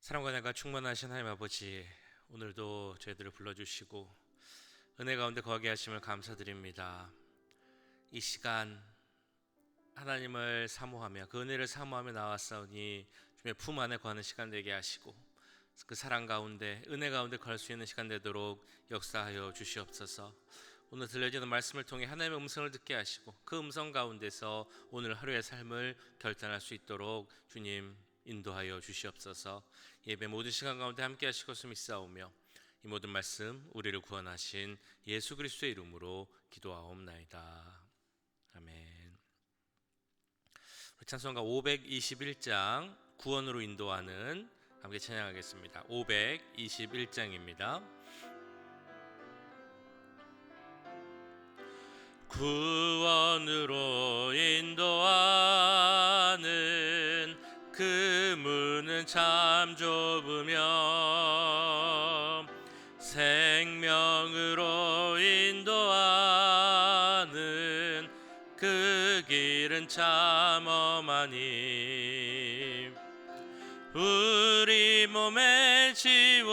사랑과 은혜가 충만하신 하나님 아버지, 오늘도 저희들을 불러주시고 은혜 가운데 거하게 하심을 감사드립니다. 이 시간 하나님을 사모하며 그 은혜를 사모하며 나왔사오니 주님의 품 안에 거하는 시간 되게 하시고 그 사랑 가운데 은혜 가운데 거할 수 있는 시간 되도록 역사하여 주시옵소서. 오늘 들려지는 말씀을 통해 하나님의 음성을 듣게 하시고 그 음성 가운데서 오늘 하루의 삶을 결단할 수 있도록 주님 인도하여 주시옵소서. 예배 모든 시간 가운데 함께 하시고 믿사오며 이 모든 말씀 우리를 구원하신 예수 그리스도의 이름으로 기도하옵나이다. 아멘. 찬송가 521장 구원으로 인도하는 함께 찬양하겠습니다. 521장입니다. 구원으로 인도하는 그 문은 참 좁으며 생명으로 인도하는 그 길은 참 험하니 우리 몸에 지워있는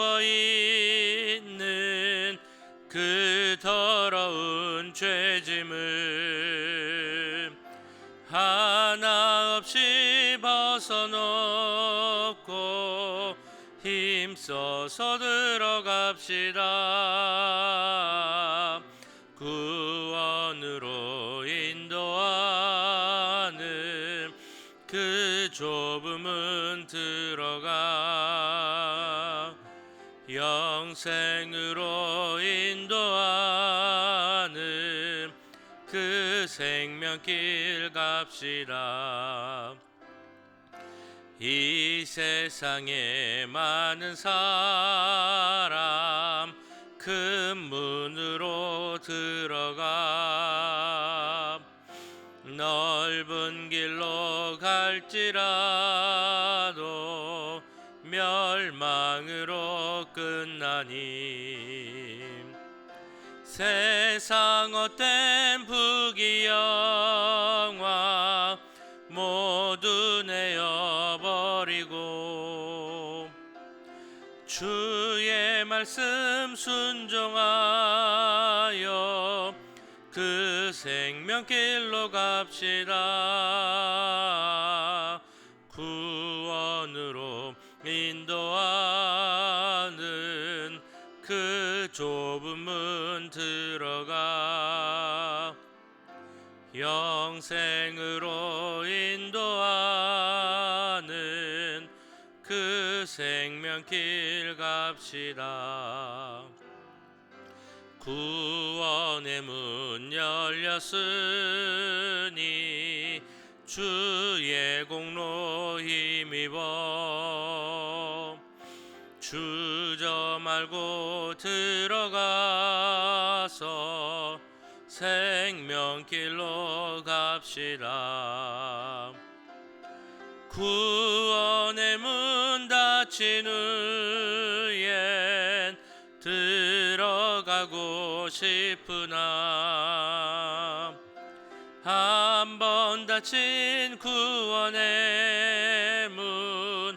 그 더러운 죄짐을 하나 없이 벗어놓고 힘써서 들어갑시다. 구원으로 인도하는 그 좁은 문 들어가 영생으로 인도하는 그 생명길 갑시다. 이 세상에 많은 사람 큰 문으로 들어가 넓은 길로 갈지라도 멸망으로 끝나니 세상 헛된 부귀영화 모두 내어버리고 주의 말씀 순종하여 그 생명길로 갑시다. 구원으로 인도하는 그 좁은 문 들어가 영생으로 인도하는 그 생명길 갑시다. 구원의 문 열렸으니 주의 공로 힘입어 주저 말고 들어가서 생명길로 갑시다. 구원의 문 닫힌 후엔 들어가고 싶으나 한 번 닫힌 구원의 문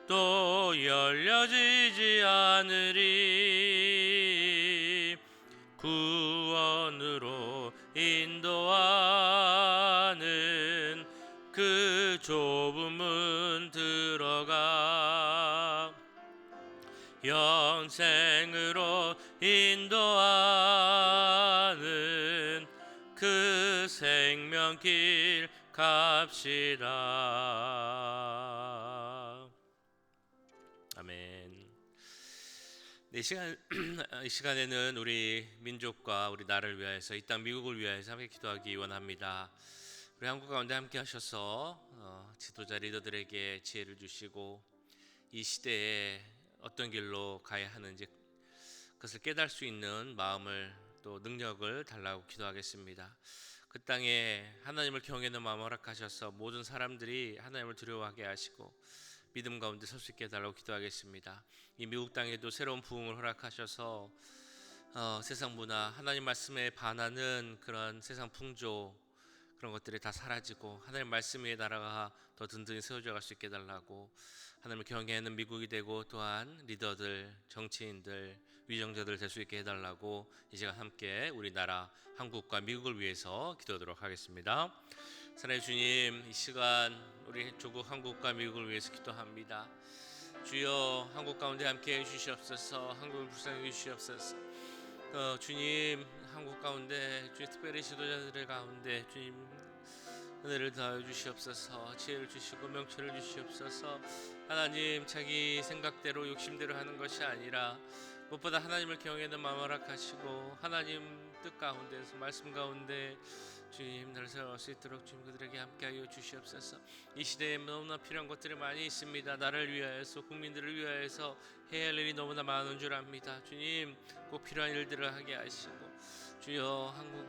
또 열려지지 않으리. 구원으로 인도하는 그 좁은 문 들어가 영생으로 인도하는 그 생명길 갑시다. 아멘. 이 시간에는 우리 민족과 우리 나라를 위하여서 이 땅 미국을 위하여서 함께 기도하기 원합니다. 우리 한국 가운데 함께 하셔서 지도자 리더들에게 지혜를 주시고 이 시대에 어떤 길로 가야 하는지 그것을 깨달을 수 있는 마음을 또 능력을 달라고 기도하겠습니다. 그 땅에 하나님을 경외하는 마음을 허락하셔서 모든 사람들이 하나님을 두려워하게 하시고 믿음 가운데 설 수 있게 해달라고 기도하겠습니다. 이 미국 땅에도 새로운 부흥을 허락하셔서 세상 문화 하나님 말씀에 반하는 그런 세상 풍조 그런 것들이 다 사라지고 하나님 말씀 위에 나라가 더 든든히 세워져 갈 수 있게 해달라고, 하나님을 경외하는 미국이 되고 또한 리더들, 정치인들, 위정자들 될 수 있게 해달라고 이 시간 함께 우리나라 한국과 미국을 위해서 기도하도록 하겠습니다. 사랑의 주님, 이 시간 우리 조국 한국과 미국을 위해서 기도합니다. 주여, 한국 가운데 함께 해주시옵소서. 한국을 불쌍히 해주시옵소서. 주님, 한국 가운데 주님 특별히 지도자들의 가운데 주님 은혜를 더하여 주시옵소서. 지혜를 주시고 명철을 주시옵소서. 하나님, 자기 생각대로 욕심대로 하는 것이 아니라 무엇보다 하나님을 경외하는 마음을 허락하시고 하나님 뜻 가운데서 말씀 가운데 주님 나를 세워갈 수 있도록 주님 그들에게 함께하여 주시옵소서. 이 시대에 너무나 필요한 것들이 많이 있습니다. 나를 위하여서, 국민들을 위하여서 해야 할 일이 너무나 많은 줄 압니다. 주님, 꼭 필요한 일들을 하게 하시고 주여, 한국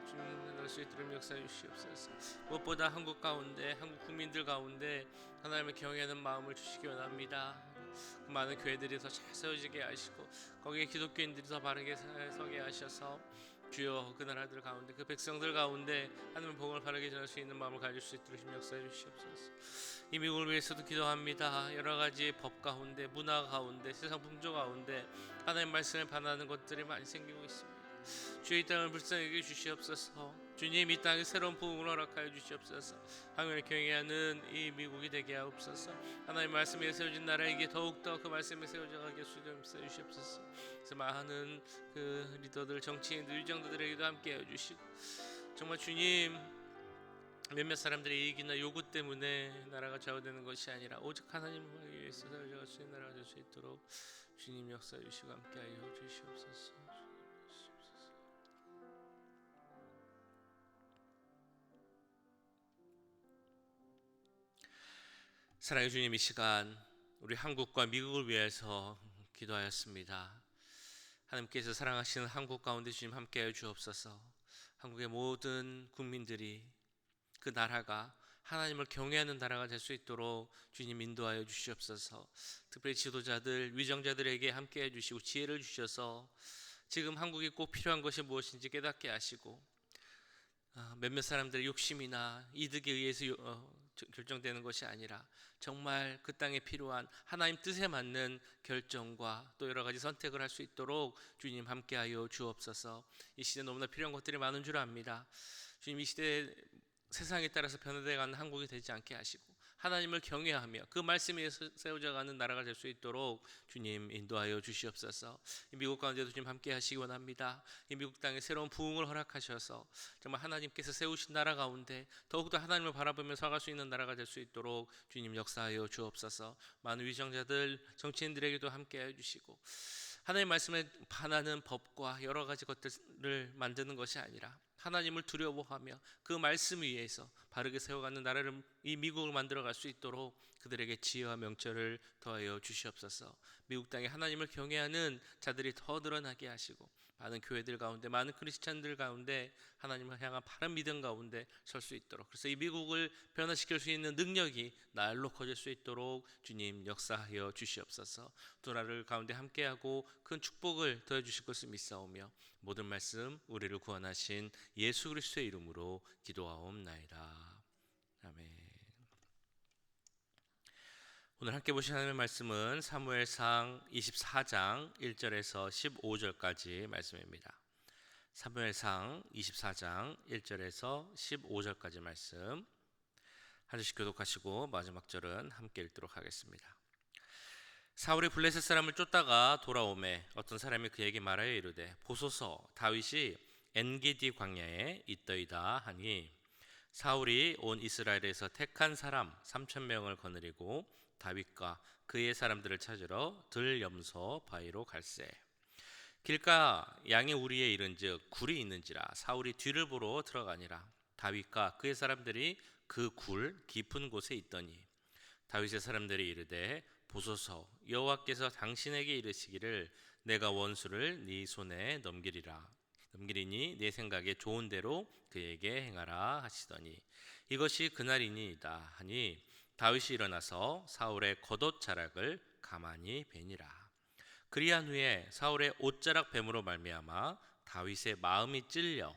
주님 나를 수 있도록 역사해 주시옵소서. 무엇보다 한국 가운데, 한국 국민들 가운데 하나님을 경외하는 마음을 주시기 원합니다. 그 많은 교회들이 더 잘 세워지게 하시고 거기에 기독교인들이 더 바르게 서게 하셔서 주여, 그 나라들 가운데, 그 백성들 가운데 하나님의 복음을 바르게 전할 수 있는 마음을 가질 수 있도록 역사해 주시옵소서. 이 미국을 위해서도 기도합니다. 여러 가지 법 가운데, 문화 가운데, 세상 풍조 가운데 하나님의 말씀을 반하는 것들이 많이 생기고 있습니다. 주의 땅을 불쌍히 여겨 주시옵소서. 주님, 이 땅에 새로운 부흥을 허락하여 주시옵소서. 하나님을 경외하는 이 미국이 되게 하옵소서. 하나님의 말씀에 세워진 나라에게 더욱더 그 말씀에 세워져 가게 하여 주시옵소서. 그래서 많은 그 리더들, 정치인들, 위정들에게도 함께 해주시고 정말 주님, 몇몇 사람들의 이익이나 요구 때문에 나라가 좌우되는 것이 아니라 오직 하나님을 하기 위해서 세워져 갈 수 있는 나라가 될 수 있도록 주님 역사해 주시고 함께하여 주시옵소서. 사랑의 주님, 이 시간 우리 한국과 미국을 위해서 기도하였습니다. 하나님께서 사랑하시는 한국 가운데 주님 함께하여 주옵소서. 한국의 모든 국민들이, 그 나라가 하나님을 경외하는 나라가 될 수 있도록 주님 인도하여 주시옵소서. 특별히 지도자들, 위정자들에게 함께해 주시고 지혜를 주셔서 지금 한국이 꼭 필요한 것이 무엇인지 깨닫게 하시고 몇몇 사람들의 욕심이나 이득에 의해서 결정되는 것이 아니라 정말 그 땅에 필요한 하나님 뜻에 맞는 결정과 또 여러 가지 선택을 할 수 있도록 주님 함께하여 주옵소서. 이 시대에 너무나 필요한 것들이 많은 줄 압니다. 주님, 이 시대에 세상에 따라서 변화되어가는 한국이 되지 않게 하시고 하나님을 경외하며 그 말씀 위에 세워져가는 나라가 될 수 있도록 주님 인도하여 주시옵소서. 이 미국 가운데도 주님 함께 하시기 원합니다. 이 미국 땅에 새로운 부흥을 허락하셔서 정말 하나님께서 세우신 나라 가운데 더욱더 하나님을 바라보며 살아갈 수 있는 나라가 될 수 있도록 주님 역사하여 주옵소서. 많은 위정자들, 정치인들에게도 함께 해주시고 하나님의 말씀에 반하는 법과 여러 가지 것들을 만드는 것이 아니라 하나님을 두려워하며 그 말씀 위에서 바르게 세워가는 나라를, 이 미국을 만들어갈 수 있도록 그들에게 지혜와 명철을 더하여 주시옵소서. 미국 땅에 하나님을 경외하는 자들이 더 늘어나게 하시고 많은 교회들 가운데, 많은 크리스찬들 가운데 하나님을 향한 바른 믿음 가운데 설 수 있도록, 그래서 이 미국을 변화시킬 수 있는 능력이 날로 커질 수 있도록 주님 역사하여 주시옵소서. 두 나라를 가운데 함께하고 큰 축복을 더해 주실 것을 믿사오며 모든 말씀 우리를 구원하신 예수 그리스도의 이름으로 기도하옵나이다. 아멘. 오늘 함께 보신 하나님의 말씀은 사무엘상 24장 1절에서 15절까지 말씀입니다. 사무엘상 24장 1절에서 15절까지 말씀 한 절씩 교독하시고 마지막 절은 함께 읽도록 하겠습니다. 사울이 블레셋 사람을 쫓다가 돌아오매 어떤 사람이 그에게 말하여 이르되 보소서, 다윗이 엔게디 광야에 있더이다 하니, 사울이 온 이스라엘에서 택한 사람 3,000명을 거느리고 다윗과 그의 사람들을 찾으러 들염소 바위로 갈새. 길가 양의 우리에 이른즉 굴이 있는지라 사울이 뒤를 보러 들어가니라. 다윗과 그의 사람들이 그 굴 깊은 곳에 있더니 다윗의 사람들이 이르되 보소서, 여호와께서 당신에게 이르시기를 내가 원수를 네 손에 넘기리니 내 생각에 좋은 대로 그에게 행하라 하시더니 이것이 그날이니이다 하니, 다윗이 일어나서 사울의 겉옷 자락을 가만히 베니라. 그리한 후에 사울의 옷자락 뱀으로 말미암아 다윗의 마음이 찔려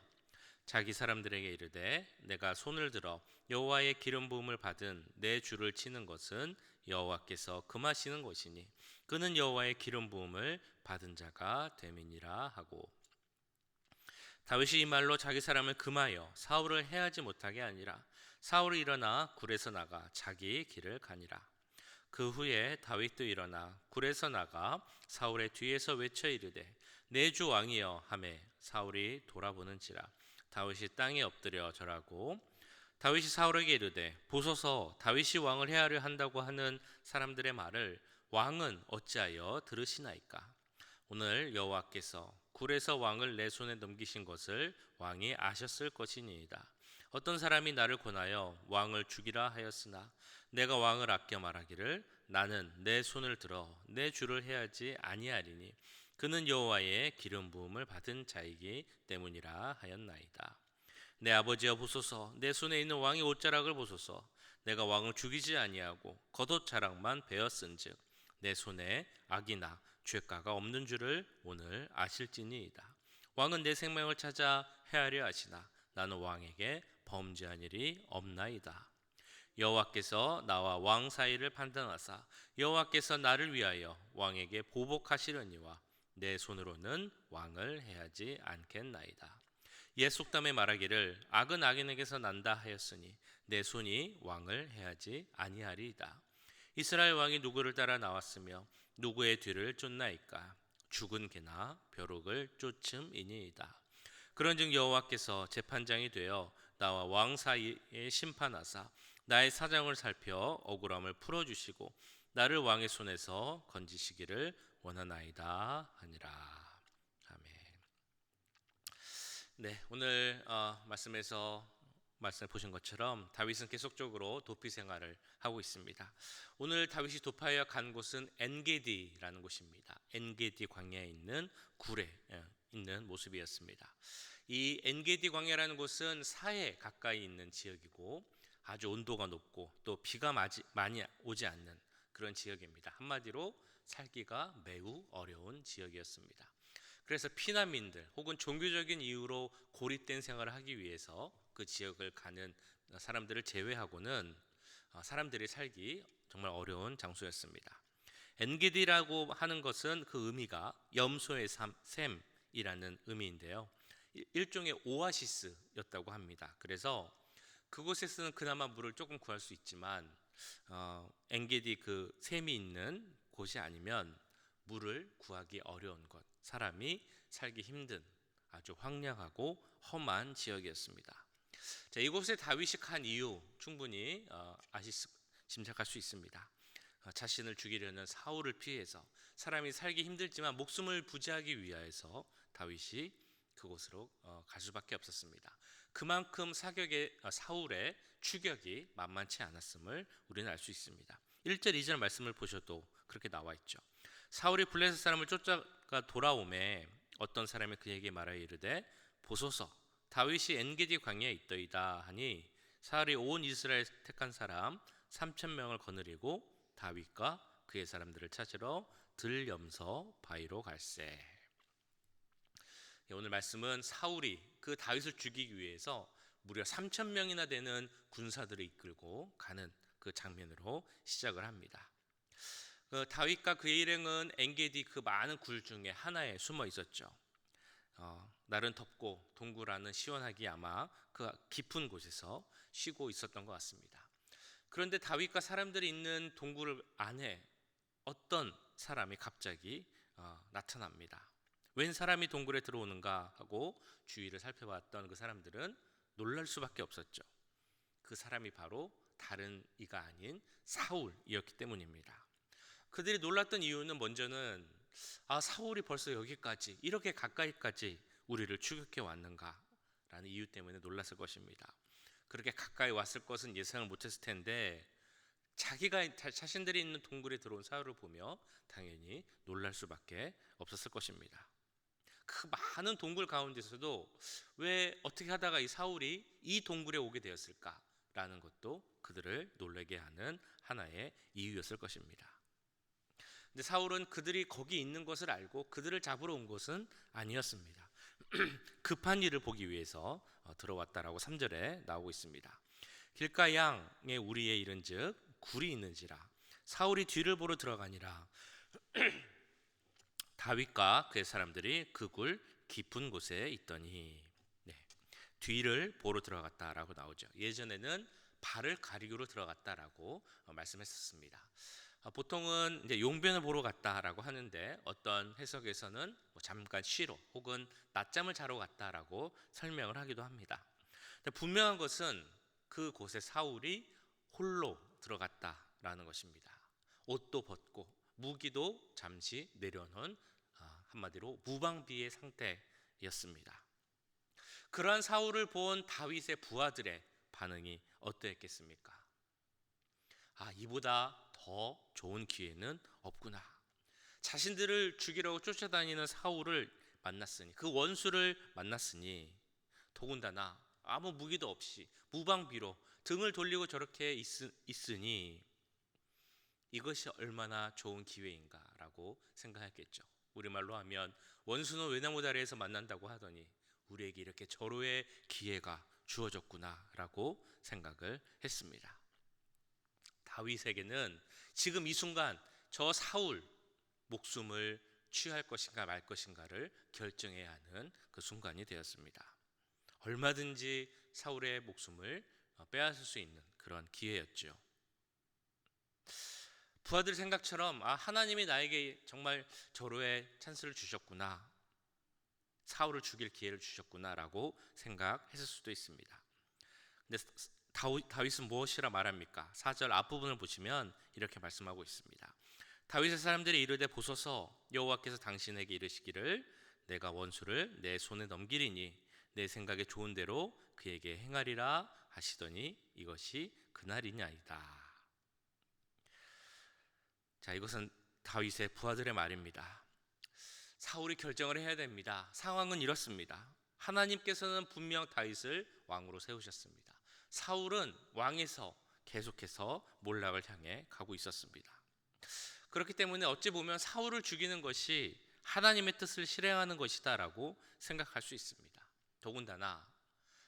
자기 사람들에게 이르되 내가 손을 들어 여호와의 기름 부음을 받은 내 주를 치는 것은 여호와께서 금하시는 것이니 그는 여호와의 기름 부음을 받은 자가 됨이니라 하고, 다윗이 이 말로 자기 사람을 금하여 사울을 해하지 못하게 하니라. 사울이 일어나 굴에서 나가 자기 길을 가니라. 그 후에 다윗도 일어나 굴에서 나가 사울의 뒤에서 외쳐 이르되 내 주 왕이여 하매 사울이 돌아보는지라. 다윗이 땅에 엎드려 절하고, 다윗이 사울에게 이르되 보소서, 다윗이 왕을 해하려 한다고 하는 사람들의 말을 왕은 어찌하여 들으시나이까? 오늘 여호와께서 굴에서 왕을 내 손에 넘기신 것을 왕이 아셨을 것이니이다. 어떤 사람이 나를 권하여 왕을 죽이라 하였으나 내가 왕을 아껴 말하기를 나는 내 손을 들어 내 주를 해하지 아니하리니 그는 여호와의 기름 부음을 받은 자이기 때문이라 하였나이다. 내 아버지여 보소서, 내 손에 있는 왕의 옷자락을 보소서. 내가 왕을 죽이지 아니하고 겉옷 자락만 베었은즉 내 손에 악이나 죄가가 없는 줄을 오늘 아실지니이다. 왕은 내 생명을 찾아 해하려 하시나 나는 왕에게 범죄한 일이 없나이다. 여호와께서 나와 왕 사이를 판단하사 여호와께서 나를 위하여 왕에게 보복하시려니와 내 손으로는 왕을 해하지 않겠나이다. 옛 속담에 말하기를 악은 악인에게서 난다 하였으니 내 손이 왕을 해하지 아니하리이다. 이스라엘 왕이 누구를 따라 나왔으며 누구의 뒤를 쫓나이까? 죽은 개나 벼룩을 쫓음이니이다. 그런즉 여호와께서 재판장이 되어 나와 왕 사이에 심판하사 나의 사정을 살펴 억울함을 풀어주시고 나를 왕의 손에서 건지시기를 원하나이다 하니라. 아멘. 네, 오늘 말씀을 보신 것처럼 다윗은 계속적으로 도피 생활을 하고 있습니다. 오늘 다윗이 도피하여 간 곳은 엔게디라는 곳입니다. 엔게디 광야에 있는 굴에 있는 모습이었습니다. 이 엔게디 광야라는 곳은 사해 가까이 있는 지역이고 아주 온도가 높고 또 비가 많이 오지 않는 그런 지역입니다. 한마디로 살기가 매우 어려운 지역이었습니다. 그래서 피난민들 혹은 종교적인 이유로 고립된 생활을 하기 위해서 그 지역을 가는 사람들을 제외하고는 사람들이 살기 정말 어려운 장소였습니다. 엔게디라고 하는 것은 그 의미가 염소의 샘이라는 의미인데요. 일종의 오아시스였다고 합니다. 그래서 그곳에서는 그나마 물을 조금 구할 수 있지만 엔게디 그 샘이 있는 곳이 아니면 물을 구하기 어려운 곳, 사람이 살기 힘든 아주 황량하고 험한 지역이었습니다. 자, 이곳에 다윗이 간 이유 충분히 짐작할 수 있습니다. 자신을 죽이려는 사울을 피해서 사람이 살기 힘들지만 목숨을 부지하기 위하여서 다윗이 그곳으로 갈 수밖에 없었습니다. 그만큼 사울의 추격이 만만치 않았음을 우리는 알 수 있습니다. 1절 2절 말씀을 보셔도 그렇게 나와 있죠. 사울이 블레셋 사람을 쫓아가 돌아오매 어떤 사람이 그에게 말하여 이르되 보소서, 다윗이 엔게디 광야에 있더이다 하니 사울이 온 이스라엘 택한 사람 3,000명을 거느리고 다윗과 그의 사람들을 찾으러 들염서 바위로 갈세. 오늘 말씀은 사울이 그 다윗을 죽이기 위해서 무려 3,000명이나 되는 군사들을 이끌고 가는 그 장면으로 시작을 합니다. 다윗과 그의 일행은 엔게디 그 많은 굴 중에 하나에 숨어 있었죠. 날은 덥고 동굴 안은 시원하기 아마 그 깊은 곳에서 쉬고 있었던 것 같습니다. 그런데 다윗과 사람들이 있는 동굴 안에 어떤 사람이 갑자기 나타납니다. 웬 사람이 동굴에 들어오는가 하고 주위를 살펴봤던 그 사람들은 놀랄 수밖에 없었죠. 그 사람이 바로 다른 이가 아닌 사울이었기 때문입니다. 그들이 놀랐던 이유는 먼저는 사울이 벌써 여기까지 이렇게 가까이까지 우리를 추격해 왔는가라는 이유 때문에 놀랐을 것입니다. 그렇게 가까이 왔을 것은 예상을 못했을 텐데 자신들이 있는 동굴에 들어온 사울을 보며 당연히 놀랄 수밖에 없었을 것입니다. 그 많은 동굴 가운데서도 왜 어떻게 하다가 이 사울이 이 동굴에 오게 되었을까라는 것도 그들을 놀라게 하는 하나의 이유였을 것입니다. 근데 사울은 그들이 거기 있는 것을 알고 그들을 잡으러 온 것은 아니었습니다. 급한 일을 보기 위해서 들어왔다라고 3절에 나오고 있습니다. 길가 양에 우리의 이른즉 굴이 있는지라 사울이 뒤를 보러 들어가니라 다윗과 그의 사람들이 그 굴 깊은 곳에 있더니 네, 뒤를 보러 들어갔다라고 나오죠. 예전에는 발을 가리기로 들어갔다라고 말씀했었습니다. 보통은 이제 용변을 보러 갔다라고 하는데 어떤 해석에서는 뭐 잠깐 쉬러 혹은 낮잠을 자러 갔다라고 설명을 하기도 합니다. 근데 분명한 것은 그곳에 사울이 홀로 들어갔다라는 것입니다. 옷도 벗고 무기도 잠시 내려놓은 한마디로 무방비의 상태였습니다. 그러한 사울을 본 다윗의 부하들의 반응이 어떠했겠습니까? 이보다 더 좋은 기회는 없구나. 자신들을 죽이려고 쫓아다니는 사울을 만났으니 그 원수를 만났으니 더군다나 아무 무기도 없이 무방비로 등을 돌리고 저렇게 있으니 이것이 얼마나 좋은 기회인가라고 생각했겠죠. 우리말로 하면 원수는 외나무 다리에서 만난다고 하더니 우리에게 이렇게 절호의 기회가 주어졌구나라고 생각을 했습니다. 다윗에게는 지금 이 순간 저 사울 목숨을 취할 것인가 말 것인가를 결정해야 하는 그 순간이 되었습니다. 얼마든지 사울의 목숨을 빼앗을 수 있는 그런 기회였죠. 부하들 생각처럼 하나님이 나에게 정말 절호의 찬스를 주셨구나, 사울을 죽일 기회를 주셨구나라고 생각했을 수도 있습니다. 근데 다윗은 무엇이라 말합니까? 4절 앞부분을 보시면 이렇게 말씀하고 있습니다. 다윗의 사람들이 이르되 보소서 여호와께서 당신에게 이르시기를 내가 원수를 내 손에 넘기리니 내 생각에 좋은 대로 그에게 행하리라 하시더니 이것이 그날이냐이다. 자, 이것은 다윗의 부하들의 말입니다. 사울이 결정을 해야 됩니다. 상황은 이렇습니다. 하나님께서는 분명 다윗을 왕으로 세우셨습니다. 사울은 왕에서 계속해서 몰락을 향해 가고 있었습니다. 그렇기 때문에 어찌 보면 사울을 죽이는 것이 하나님의 뜻을 실행하는 것이다라고 생각할 수 있습니다. 더군다나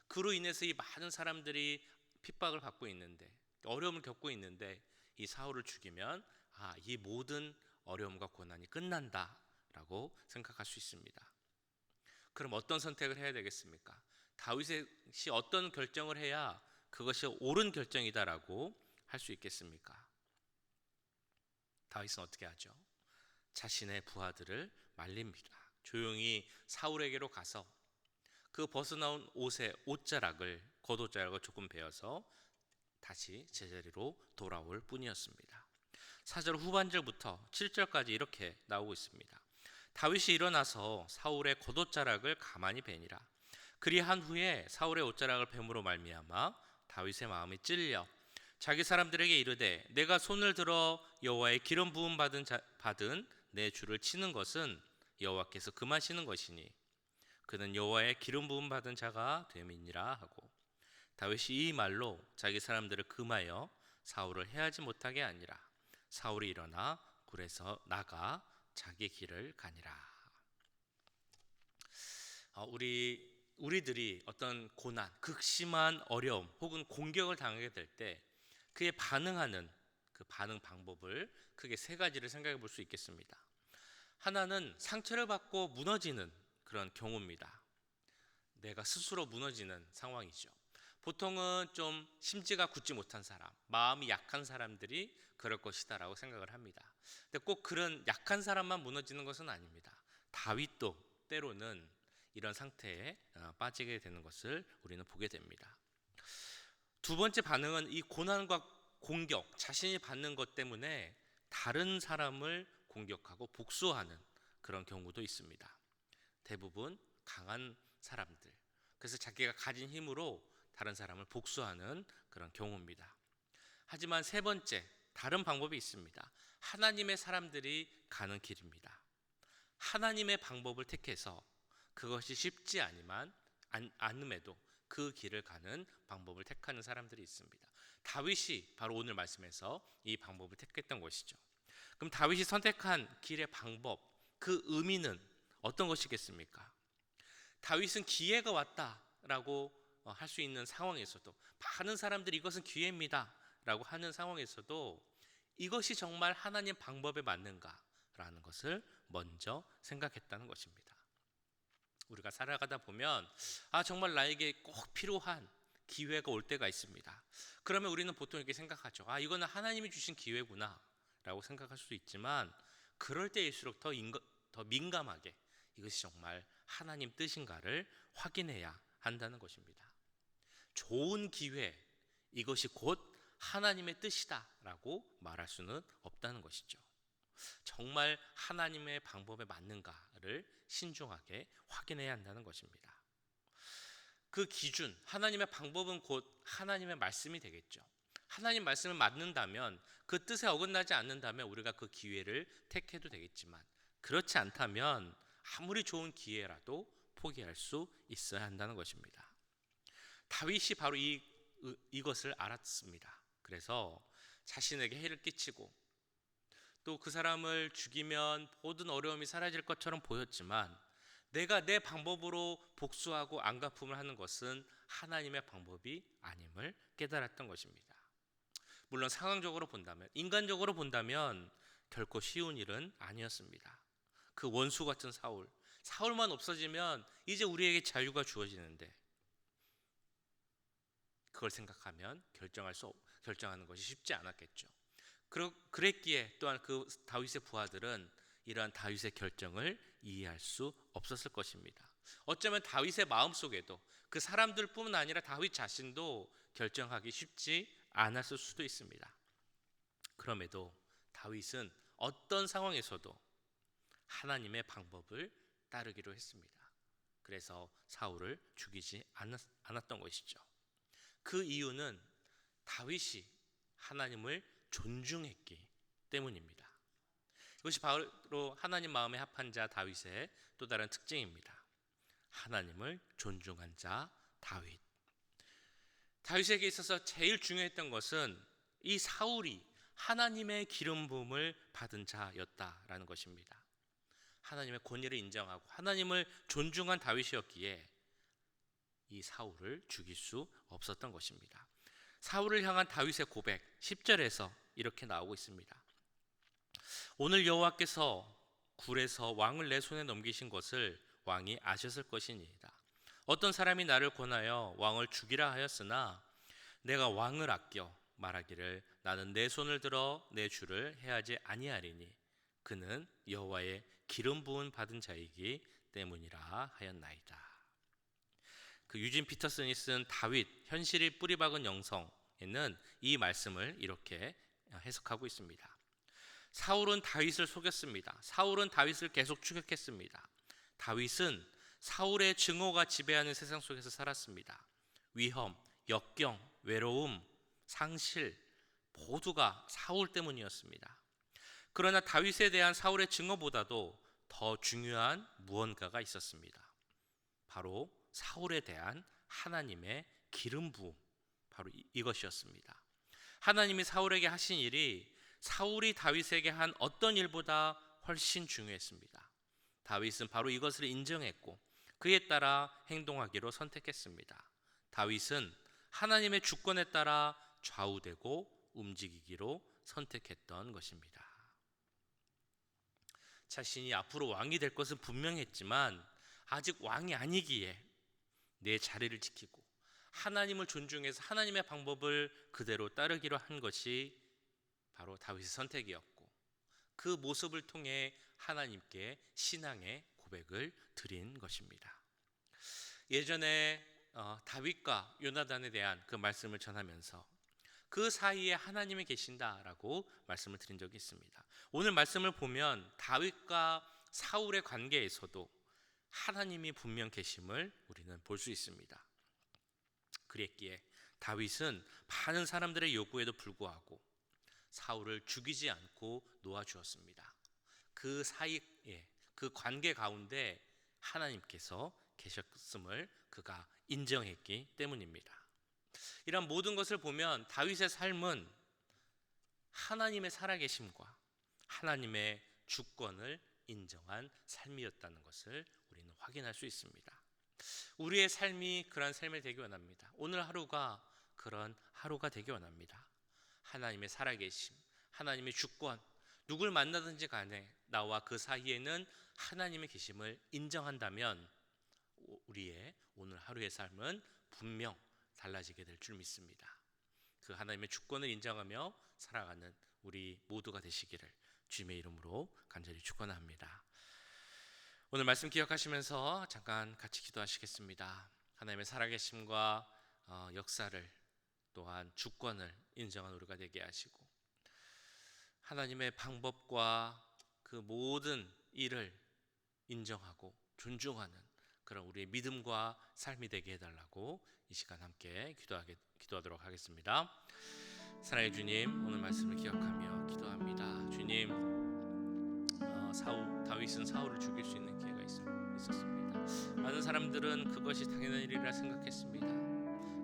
그로 인해서 이 많은 사람들이 핍박을 받고 있는데, 어려움을 겪고 있는데 이 사울을 죽이면 이 모든 어려움과 고난이 끝난다라고 생각할 수 있습니다. 그럼 어떤 선택을 해야 되겠습니까? 다윗이 어떤 결정을 해야 그것이 옳은 결정이다라고 할 수 있겠습니까? 다윗은 어떻게 하죠? 자신의 부하들을 말립니다. 조용히 사울에게로 가서 그 벗어나온 옷의 겉옷자락을 조금 베어서 다시 제자리로 돌아올 뿐이었습니다. 4절 후반절부터 7절까지 이렇게 나오고 있습니다. 다윗이 일어나서 사울의 겉옷자락을 가만히 베니라. 그리한 후에 사울의 옷자락을 뱀으로 말미암아 다윗의 마음이 찔려 자기 사람들에게 이르되 내가 손을 들어 여호와의 기름 부음 받은 내 주를 치는 것은 여호와께서 금하시는 것이니 그는 여호와의 기름 부음 받은 자가 됨이니라 하고 다윗이 이 말로 자기 사람들을 금하여 사울을 해하지 못하게 하니라. 사울이 일어나 굴에서 나가 자기 길을 가니라. 우리들이 어떤 고난, 극심한 어려움 혹은 공격을 당하게 될 때 그에 반응하는 그 반응 방법을 크게 세 가지를 생각해 볼 수 있겠습니다. 하나는 상처를 받고 무너지는 그런 경우입니다. 내가 스스로 무너지는 상황이죠. 보통은 좀 심지가 굳지 못한 사람, 마음이 약한 사람들이 그럴 것이다라고 생각을 합니다. 근데 꼭 그런 약한 사람만 무너지는 것은 아닙니다. 다윗도 때로는 이런 상태에 빠지게 되는 것을 우리는 보게 됩니다. 두 번째 반응은 이 고난과 공격, 자신이 받는 것 때문에 다른 사람을 공격하고 복수하는 그런 경우도 있습니다. 대부분 강한 사람들, 그래서 자기가 가진 힘으로 다른 사람을 복수하는 그런 경우입니다. 하지만 세 번째, 다른 방법이 있습니다. 하나님의 사람들이 가는 길입니다. 하나님의 방법을 택해서 그것이 쉽지 않음에도 그 길을 가는 방법을 택하는 사람들이 있습니다. 다윗이 바로 오늘 말씀에서 이 방법을 택했던 것이죠. 그럼 다윗이 선택한 길의 방법, 그 의미는 어떤 것이겠습니까? 다윗은 기회가 왔다라고 할 수 있는 상황에서도, 많은 사람들이 이것은 기회입니다라고 하는 상황에서도 이것이 정말 하나님 방법에 맞는가라는 것을 먼저 생각했다는 것입니다. 우리가 살아가다 보면 정말 나에게 꼭 필요한 기회가 올 때가 있습니다. 그러면 우리는 보통 이렇게 생각하죠. 이거는 하나님이 주신 기회구나 라고 생각할 수도 있지만, 그럴 때일수록 더 민감하게 이것이 정말 하나님 뜻인가를 확인해야 한다는 것입니다. 좋은 기회, 이것이 곧 하나님의 뜻이다 라고 말할 수는 없다는 것이죠. 정말 하나님의 방법에 맞는가를 신중하게 확인해야 한다는 것입니다. 그 기준, 하나님의 방법은 곧 하나님의 말씀이 되겠죠. 하나님 말씀을 맞는다면, 그 뜻에 어긋나지 않는다면 우리가 그 기회를 택해도 되겠지만, 그렇지 않다면 아무리 좋은 기회라도 포기할 수 있어야 한다는 것입니다. 다윗이 바로 이것을 알았습니다. 그래서 자신에게 해를 끼치고 또 그 사람을 죽이면 모든 어려움이 사라질 것처럼 보였지만, 내가 내 방법으로 복수하고 안갚음을 하는 것은 하나님의 방법이 아님을 깨달았던 것입니다. 물론 상황적으로 본다면, 인간적으로 본다면 결코 쉬운 일은 아니었습니다. 그 원수 같은 사울만 없어지면 이제 우리에게 자유가 주어지는데, 그걸 생각하면 결정하는 것이 쉽지 않았겠죠. 그랬기에 또한 그 다윗의 부하들은 이러한 다윗의 결정을 이해할 수 없었을 것입니다. 어쩌면 다윗의 마음속에도, 그 사람들뿐만 아니라 다윗 자신도 결정하기 쉽지 않았을 수도 있습니다. 그럼에도 다윗은 어떤 상황에서도 하나님의 방법을 따르기로 했습니다. 그래서 사울을 죽이지 않았던 것이죠. 그 이유는 다윗이 하나님을 존중했기 때문입니다. 이것이 바로 하나님 마음에 합한 자 다윗의 또 다른 특징입니다. 하나님을 존중한 자 다윗. 다윗에게 있어서 제일 중요했던 것은 이 사울이 하나님의 기름 부음을 받은 자였다라는 것입니다. 하나님의 권위를 인정하고 하나님을 존중한 다윗이었기에 이 사울을 죽일 수 없었던 것입니다. 사울을 향한 다윗의 고백 10절에서 이렇게 나오고 있습니다. 오늘 여호와께서 굴에서 왕을 내 손에 넘기신 것을 왕이 아셨을 것이니이다. 어떤 사람이 나를 권하여 왕을 죽이라 하였으나 내가 왕을 아껴 말하기를 나는 내 손을 들어 내 주를 해하지 아니하리니 그는 여호와의 기름 부은 받은 자이기 때문이라 하였나이다. 그 유진 피터슨이 쓴 다윗 현실이 뿌리박은 영성에는 이 말씀을 이렇게 해석하고 있습니다. 사울은 다윗을 속였습니다. 사울은 다윗을 계속 추격했습니다. 다윗은 사울의 증오가 지배하는 세상 속에서 살았습니다. 위험, 역경, 외로움, 상실 모두가 사울 때문이었습니다. 그러나 다윗에 대한 사울의 증오보다도 더 중요한 무언가가 있었습니다. 바로 사울에 대한 하나님의 기름 부음, 바로 이것이었습니다. 하나님이 사울에게 하신 일이 사울이 다윗에게 한 어떤 일보다 훨씬 중요했습니다. 다윗은 바로 이것을 인정했고 그에 따라 행동하기로 선택했습니다. 다윗은 하나님의 주권에 따라 좌우되고 움직이기로 선택했던 것입니다. 자신이 앞으로 왕이 될 것은 분명했지만 아직 왕이 아니기에 내 자리를 지키고 하나님을 존중해서 하나님의 방법을 그대로 따르기로 한 것이 바로 다윗의 선택이었고, 그 모습을 통해 하나님께 신앙의 고백을 드린 것입니다. 예전에 다윗과 요나단에 대한 그 말씀을 전하면서 그 사이에 하나님이 계신다라고 말씀을 드린 적이 있습니다. 오늘 말씀을 보면 다윗과 사울의 관계에서도 하나님이 분명 계심을 우리는 볼 수 있습니다. 그랬기에 다윗은 많은 사람들의 요구에도 불구하고 사울을 죽이지 않고 놓아주었습니다. 그 사이에, 그 관계 가운데 하나님께서 계셨음을 그가 인정했기 때문입니다. 이런 모든 것을 보면 다윗의 삶은 하나님의 살아계심과 하나님의 주권을 인정한 삶이었다는 것을 우리는 확인할 수 있습니다. 우리의 삶이 그러한 삶이 되기 원합니다. 오늘 하루가 그런 하루가 되기 원합니다. 하나님의 살아계심, 하나님의 주권, 누굴 만나든지 간에 나와 그 사이에는 하나님의 계심을 인정한다면 우리의 오늘 하루의 삶은 분명 달라지게 될 줄 믿습니다. 그 하나님의 주권을 인정하며 살아가는 우리 모두가 되시기를 주님의 이름으로 간절히 축원합니다. 오늘 말씀 기억하시면서 잠깐 같이 기도하시겠습니다. 하나님의 살아계심과 역사를 또한 주권을 인정한 우리가 되게 하시고 하나님의 방법과 그 모든 일을 인정하고 존중하는 그런 우리의 믿음과 삶이 되게 해달라고 이 시간 함께 기도하도록 하겠습니다. 사랑의 주님, 오늘 말씀을 기억하며 기도합니다. 주님, 다윗은 사울을 죽일 수 있는 기회가 있었습니다. 많은 사람들은 그것이 당연한 일이라 생각했습니다.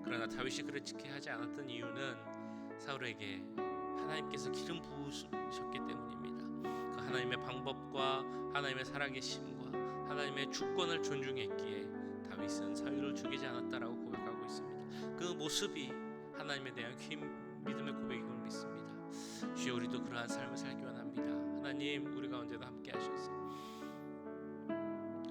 그러나 다윗이 그렇게 하지 않았던 이유는 사울에게 하나님께서 기름 부으셨기 때문입니다. 그 하나님의 방법과 하나님의 살아계심과 하나님의 주권을 존중했기에 다윗은 사울을 죽이지 않았다라고 고백하고 있습니다. 그 모습이 하나님에 대한 믿음의 고백임을 믿습니다. 주여, 우리도 그러한 삶을 살기 원합니다. 하나님, 우리 가운데도 함께 하셔서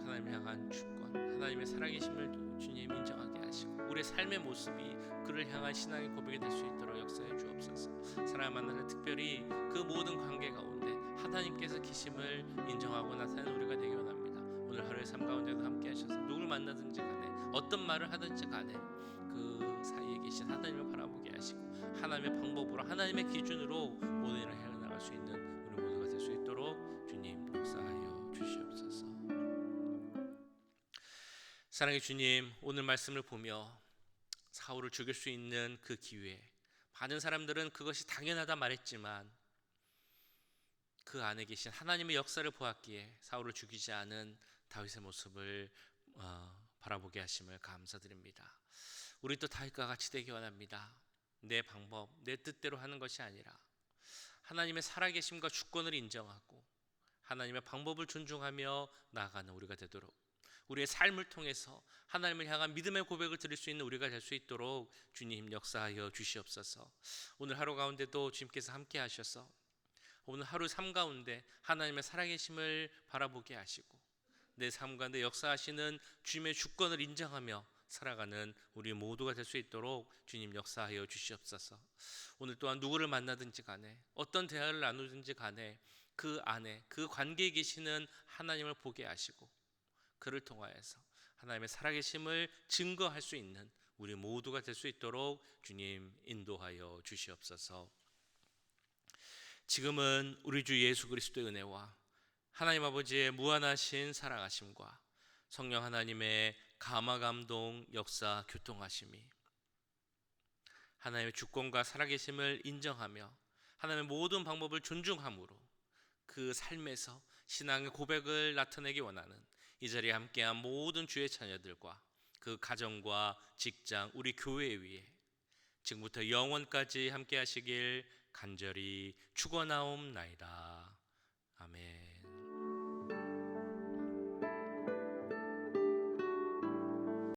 하나님을 향한 주권, 하나님의 살아계심을 주님 인정하게 하시고 우리의 삶의 모습이 그를 향한 신앙의 고백이 될 수 있도록 역사해 주옵소서. 사람 만나는 특별히 그 모든 관계 가운데 하나님께서 계심을 인정하고 나타내는 우리가 되기 원합니다. 오늘 하루의 삶 가운데도 함께 하셔서 누굴 만나든지 간에 어떤 말을 하든지 간에 그 사이에 계신 하나님을 바라보게 하시고 하나님의 방법으로 하나님의 기준으로 모든 일을 해나갈 수 있는 우리 모두가 될 수 있도록 주님 역사하여 주시옵소서. 사랑의 주님, 오늘 말씀을 보며 사울을 죽일 수 있는 그 기회, 많은 사람들은 그것이 당연하다 말했지만 그 안에 계신 하나님의 역사를 보았기에 사울을 죽이지 않은 다윗의 모습을 바라보게 하심을 감사드립니다. 우리 또 다윗과 같이 되기 원합니다. 내 방법, 내 뜻대로 하는 것이 아니라 하나님의 살아계심과 주권을 인정하고 하나님의 방법을 존중하며 나아가는 우리가 되도록 우리의 삶을 통해서 하나님을 향한 믿음의 고백을 드릴 수 있는 우리가 될 수 있도록 주님 역사하여 주시옵소서. 오늘 하루 가운데도 주님께서 함께 하셔서 오늘 하루 삶 가운데 하나님의 살아계심을 바라보게 하시고 내 삶 가운데 역사하시는 주님의 주권을 인정하며 살아가는 우리 모두가 될 수 있도록 주님 역사하여 주시옵소서. 오늘 또한 누구를 만나든지 간에 어떤 대화를 나누든지 간에 그 안에 그 관계에 계시는 하나님을 보게 하시고 그를 통하여서 하나님의 살아계심을 증거할 수 있는 우리 모두가 될 수 있도록 주님 인도하여 주시옵소서. 지금은 우리 주 예수 그리스도의 은혜와 하나님 아버지의 무한하신 사랑하심과 성령 하나님의 감화 감동 역사 교통하심이 하나님의 주권과 살아계심을 인정하며 하나님의 모든 방법을 존중함으로 그 삶에서 신앙의 고백을 나타내기 원하는 이 자리에 함께한 모든 주의 자녀들과 그 가정과 직장, 우리 교회 위에 지금부터 영원까지 함께 하시길 간절히 축원하옵나이다. 아멘.